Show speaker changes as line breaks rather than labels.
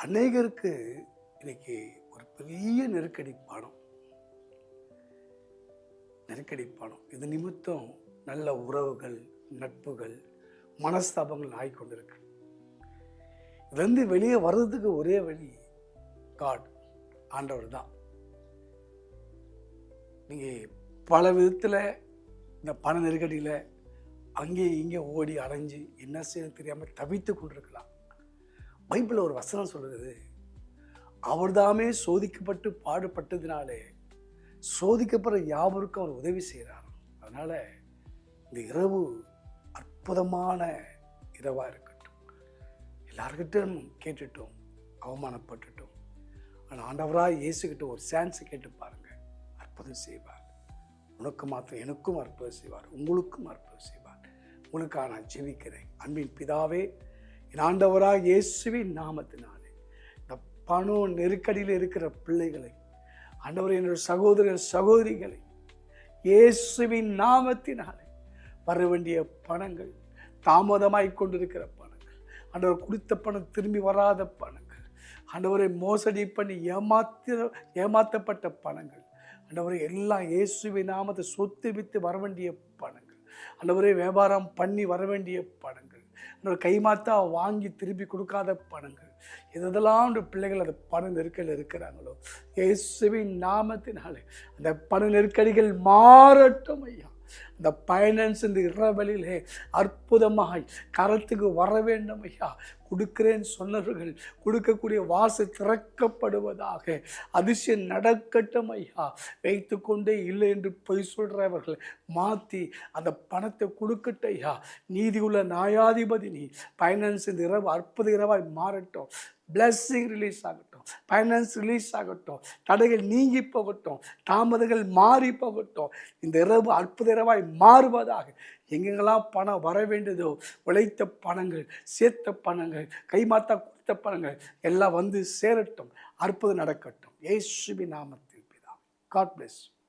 அநேகருக்கு இன்னைக்கு ஒரு பெரிய நெருக்கடி பாடம். இது நிமித்தம் நல்ல உறவுகள், நட்புகள், மனஸ்தாபங்கள் ஆகிக்கொண்டிருக்கு. இதுலேருந்து வெளியே வர்றதுக்கு ஒரே வழி காட், ஆண்டவர் தான். நீங்கள் பல விதத்தில் இந்த பண நெருக்கடியில் அங்கேயும் இங்கே ஓடி அலைஞ்சு என்ன செய்ய தெரியாமல் தவித்து கொண்டிருக்கலாம். பைபிளில் ஒரு வசனம் சொல்லுது, அவர் தாமே சோதிக்கப்பட்டு பாடுபட்டதினாலே சோதிக்கப்படுற யாவருக்கும் அவர் உதவி செய்கிறார். அதனால் இந்த இரவு அற்புதமான இரவாக இருக்கட்டும். எல்லார்கிட்டும் கேட்டுட்டோம், அவமானப்பட்டுட்டோம். ஆனால் ஆண்டவராக இயேசுக்கிட்ட ஒரு சான்ஸ் கேட்டு பாருங்கள், அற்புதம் செய்வார். உனக்கு மாத்திரம் எனக்கும் அற்புதம் செய்வார், உங்களுக்கும் அற்புதம் செய்வார். உங்களுக்காக நான் ஜெபிக்கிறேன். அன்பின் பிதாவே, என் ஆண்டவராக இயேசுவின் நாமத்தினாலே இந்த பணம் நெருக்கடியில் இருக்கிற பிள்ளைகளை, ஆண்டவர் என்னுடைய சகோதரர் சகோதரிகளை இயேசுவின் நாமத்தினாலே வர வேண்டிய பணங்கள், தாமதமாய் கொண்டிருக்கிற பணங்கள், ஆண்டவர் கொடுத்த பணம் திரும்பி வராத பணங்கள், ஆண்டவரை மோசடி பண்ணி ஏமாற்றப்பட்ட பணங்கள், ஆண்டவரை எல்லாம் இயேசுவின் நாமத்தை சொத்து வித்து வர வேண்டிய பணங்கள், ஆண்டவரே வியாபாரம் பண்ணி வர வேண்டிய பணங்கள், கைமாத்தா வாங்கி திருப்பி கொடுக்காத பணங்கள், இதெல்லாம் பிள்ளைகள் அந்த பண நெருக்கடியில் இருக்கிறாங்களோ, இயேசுவின் நாமத்தினாலே அந்த பண நெருக்கடிகள் மாறட்டும் ஐயா. அந்த ஃபைனான்ஸ் இந்த இரவலிலே அற்புதமாய் கரத்துக்கு வர வேண்டும் ஐயா. கொடுக்கிறேன்னு சொன்னவர்கள் கொடுக்கக்கூடிய வாசல் திறக்கப்படுவதாக, அதிசயம் நடக்கட்டும் ஐயா. வைத்து கொண்டே இல்லை என்று பொய் சொல்கிறவர்கள் மாற்றி அந்த பணத்தை கொடுக்கட்ட ஐயா. நீதியுள்ள நியாயாதிபதி நீ. ஃபைனான்ஸ் இந்த இரவு அற்புத இரவாய் மாறட்டும். பிளஸ்ஸிங் ரிலீஸ் ஆகட்டும், ஃபைனான்ஸ் ரிலீஸ் ஆகட்டும், தடைகள் நீங்கி போகட்டும், தாமதங்கள் மாறி போகட்டும். இந்த இரவு அற்புத இரவாய் மாறுவதாக. எங்கெங்கெல்லாம் பணம் வர வேண்டியதோ, உழைத்த பணங்கள், சேர்த்த பணங்கள், கைமாத்தா கொடுத்த பணங்கள் எல்லாம் வந்து சேரட்டும். அற்புதம் நடக்கட்டும். இயேசுவின் நாமத்தில் பிதாவே. God plus.